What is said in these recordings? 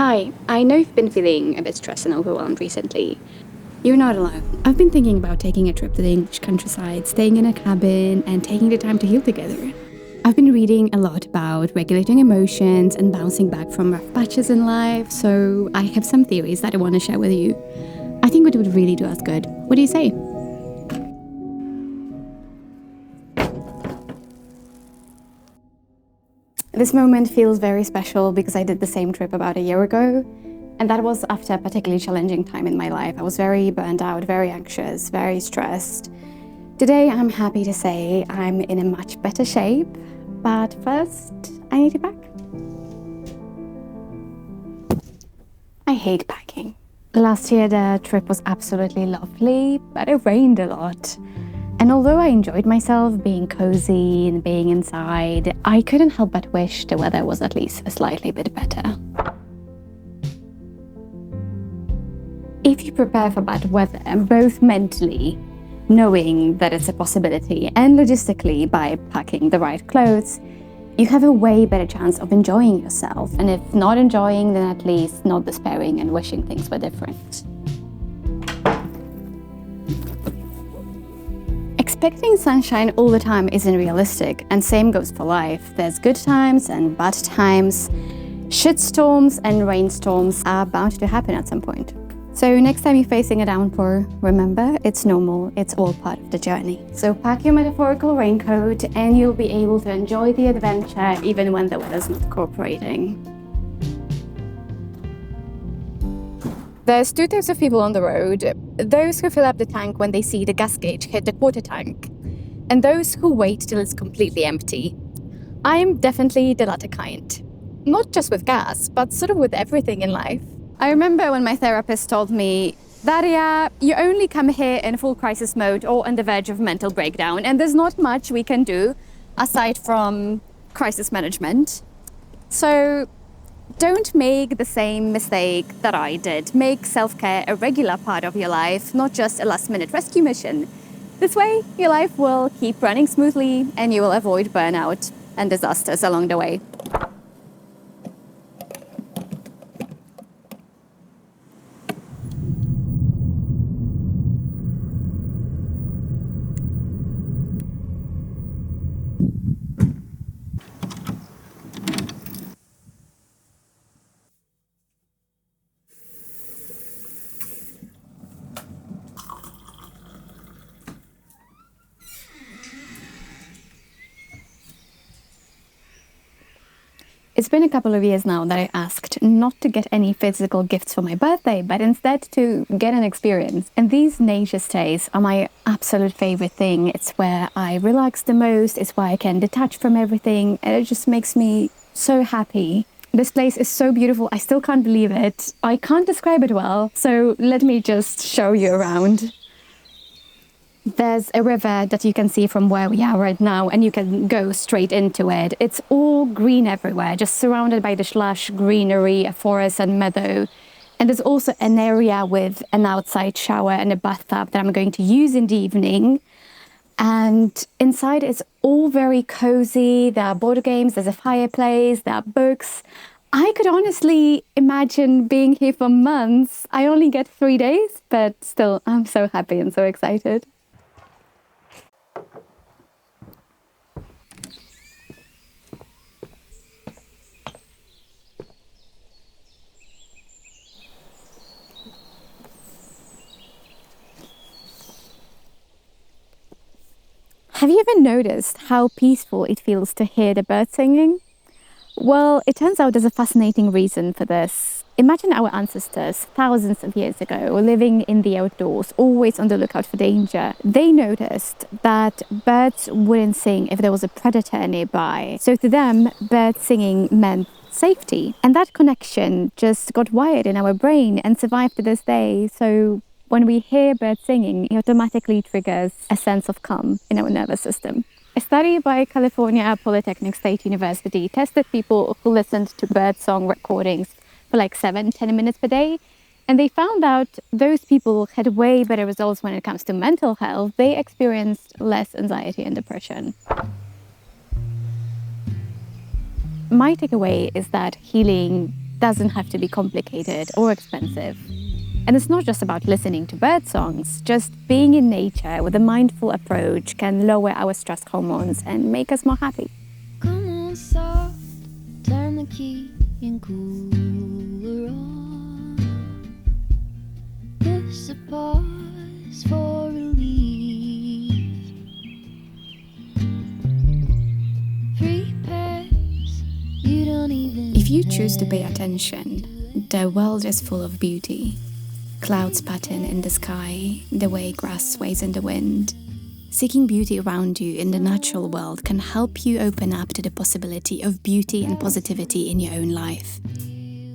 Hi, I know you've been feeling a bit stressed and overwhelmed recently. You're not alone. I've been thinking about taking a trip to the English countryside, staying in a cabin, and taking the time to heal together. I've been reading a lot about regulating emotions and bouncing back from rough patches in life, so I have some theories that I want to share with you. I think it would really do us good. What do you say? This moment feels very special because I did the same trip about a year ago, and that was after a particularly challenging time in my life. I was very burned out, very anxious, very stressed. Today, I'm happy to say I'm in a much better shape, but first, I need to pack. I hate packing. Last year, the trip was absolutely lovely, but it rained a lot. And although I enjoyed myself being cozy and being inside, I couldn't help but wish the weather was at least a slightly bit better. If you prepare for bad weather, both mentally, knowing that it's a possibility, and logistically by packing the right clothes, you have a way better chance of enjoying yourself. And if not enjoying, then at least not despairing and wishing things were different. Expecting sunshine all the time isn't realistic, and same goes for life. There's good times and bad times. Shitstorms and rainstorms are bound to happen at some point. So next time you're facing a downpour, remember, it's normal, it's all part of the journey. So pack your metaphorical raincoat and you'll be able to enjoy the adventure even when the weather's not cooperating. There's two types of people on the road. Those who fill up the tank when they see the gas gauge hit the quarter tank, and those who wait till it's completely empty. I'm definitely the latter kind. Not just with gas, but sort of with everything in life. I remember when my therapist told me, Daria, you only come here in full crisis mode or on the verge of mental breakdown, and there's not much we can do aside from crisis management. So don't make the same mistake that I did. Make self-care a regular part of your life, not just a last-minute rescue mission. This way, your life will keep running smoothly and you will avoid burnout and disasters along the way. It's been a couple of years now that I asked not to get any physical gifts for my birthday, but instead to get an experience. And these nature stays are my absolute favorite thing. It's where I relax the most, it's where I can detach from everything, and it just makes me so happy. This place is so beautiful, I still can't believe it. I can't describe it well, so let me just show you around. There's a river that you can see from where we are right now, and you can go straight into it. It's all green everywhere, just surrounded by the lush greenery, a forest and meadow. And there's also an area with an outside shower and a bathtub that I'm going to use in the evening. And inside it's all very cozy. There are board games, there's a fireplace, there are books. I could honestly imagine being here for months. I only get 3 days, but still, I'm so happy and so excited. Have you ever noticed how peaceful it feels to hear the birds singing? Well, it turns out there's a fascinating reason for this. Imagine our ancestors, thousands of years ago, living in the outdoors, always on the lookout for danger. They noticed that birds wouldn't sing if there was a predator nearby. So to them, birds singing meant safety. And that connection just got wired in our brain and survived to this day. So when we hear birds singing, it automatically triggers a sense of calm in our nervous system. A study by California Polytechnic State University tested people who listened to birdsong recordings for like 7-10 minutes per day, and they found out those people had way better results when it comes to mental health. They experienced less anxiety and depression. My takeaway is that healing doesn't have to be complicated or expensive. And it's not just about listening to bird songs. Just being in nature with a mindful approach can lower our stress hormones and make us more happy. Come on, soft, turn the key and cooler on. This a pause for relief. Free pass, you don't even. If you choose to pay attention, the world is full of beauty. Clouds pattern in the sky, the way grass sways in the wind. Seeking beauty around you in the natural world can help you open up to the possibility of beauty and positivity in your own life.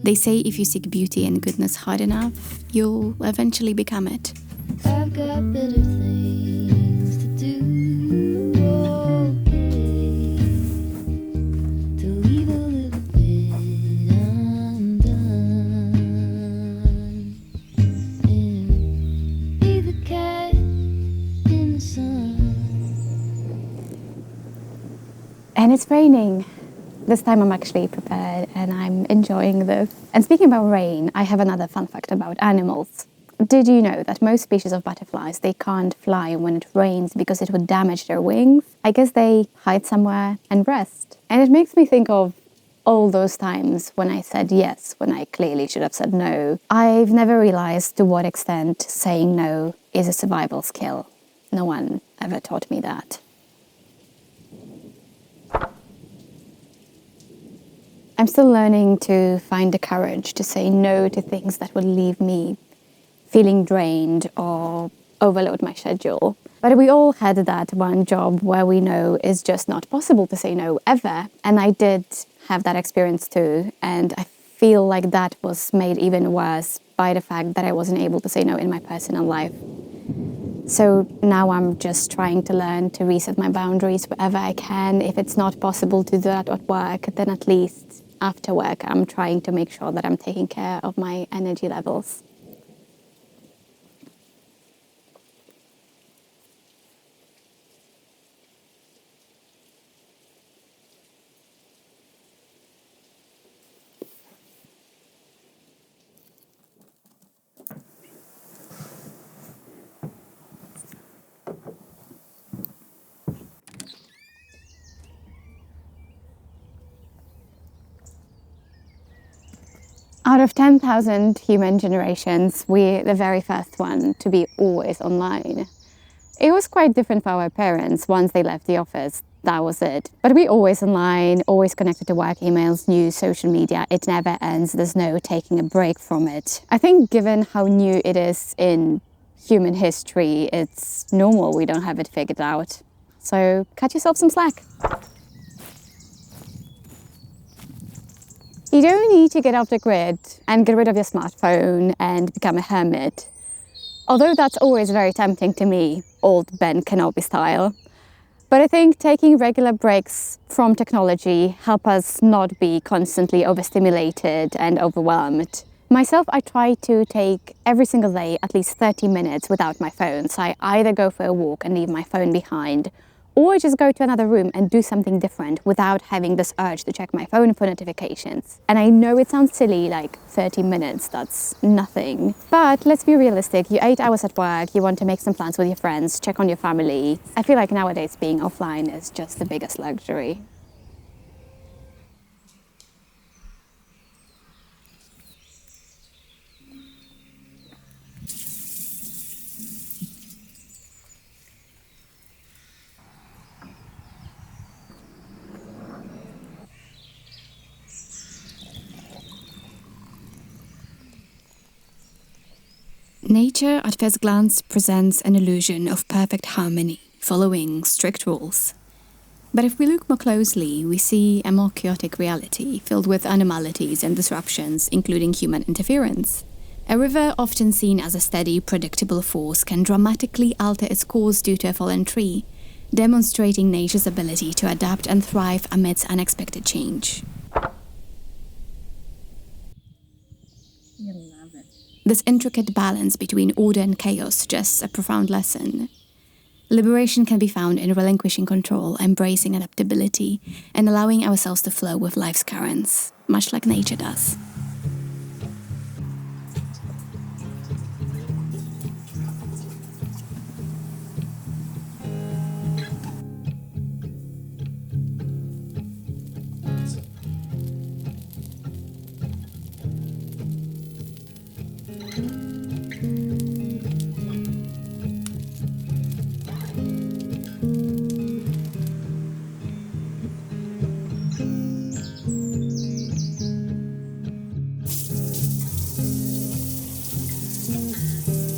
They say if you seek beauty and goodness hard enough, you'll eventually become it. I've got better things to do. Okay, to leave a little bit undone, and be the cat in the sun. And it's raining. This time I'm actually prepared and I'm enjoying this. And speaking about rain, I have another fun fact about animals. Did you know that most species of butterflies, they can't fly when it rains because it would damage their wings? I guess they hide somewhere and rest. And it makes me think of all those times when I said yes, when I clearly should have said no. I've never realized to what extent saying no is a survival skill. No one ever taught me that. I'm still learning to find the courage to say no to things that would leave me feeling drained or overload my schedule. But we all had that one job where we know it's just not possible to say no ever. And I did have that experience too. And I feel like that was made even worse by the fact that I wasn't able to say no in my personal life. So now I'm just trying to learn to reset my boundaries wherever I can. If it's not possible to do that at work, then at least after work, I'm trying to make sure that I'm taking care of my energy levels. Out of 10,000 human generations, we're the very first one to be always online. It was quite different for our parents once they left the office. That was it. But we're always online, always connected to work emails, news, social media. It never ends. There's no taking a break from it. I think given how new it is in human history, it's normal we don't have it figured out. So cut yourself some slack. You don't need to get off the grid and get rid of your smartphone and become a hermit. Although that's always very tempting to me, old Ben Kenobi style. But I think taking regular breaks from technology help us not be constantly overstimulated and overwhelmed. Myself, I try to take every single day at least 30 minutes without my phone. So I either go for a walk and leave my phone behind, or just go to another room and do something different without having this urge to check my phone for notifications. And I know it sounds silly, like 30 minutes, that's nothing. But let's be realistic, you're 8 hours at work, you want to make some plans with your friends, check on your family. I feel like nowadays being offline is just the biggest luxury. Nature at first glance presents an illusion of perfect harmony, following strict rules. But if we look more closely, we see a more chaotic reality filled with anomalies and disruptions, including human interference. A river, often seen as a steady, predictable force, can dramatically alter its course due to a fallen tree, demonstrating nature's ability to adapt and thrive amidst unexpected change. This intricate balance between order and chaos suggests a profound lesson. Liberation can be found in relinquishing control, embracing adaptability, and allowing ourselves to flow with life's currents, much like nature does.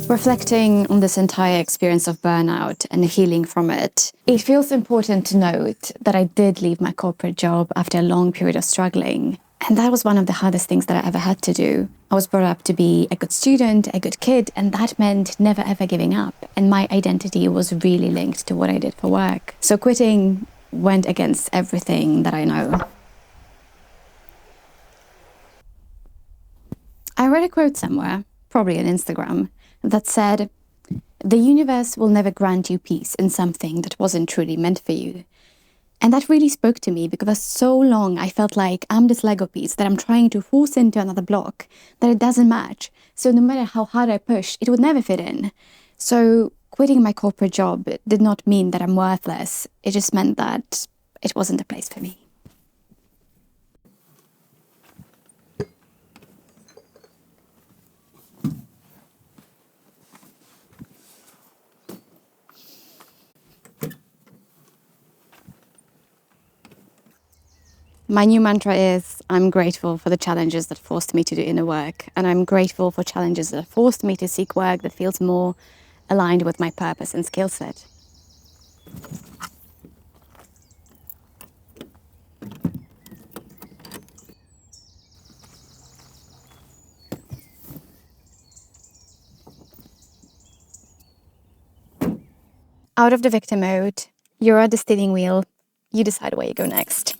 Reflecting on this entire experience of burnout and healing from it, it feels important to note that I did leave my corporate job after a long period of struggling. And that was one of the hardest things that I ever had to do. I was brought up to be a good student, a good kid, and that meant never ever giving up. And my identity was really linked to what I did for work. So quitting went against everything that I know. I read a quote somewhere, probably on Instagram, that said, "The universe will never grant you peace in something that wasn't truly meant for you." And that really spoke to me because for so long I felt like I'm this Lego piece that I'm trying to force into another block, that it doesn't match. So no matter how hard I push, it would never fit in. So quitting my corporate job did not mean that I'm worthless. It just meant that it wasn't a place for me. My new mantra is, I'm grateful for the challenges that forced me to do inner work, and I'm grateful for challenges that forced me to seek work that feels more aligned with my purpose and skill set. Out of the victim mode, you're at the steering wheel, you decide where you go next.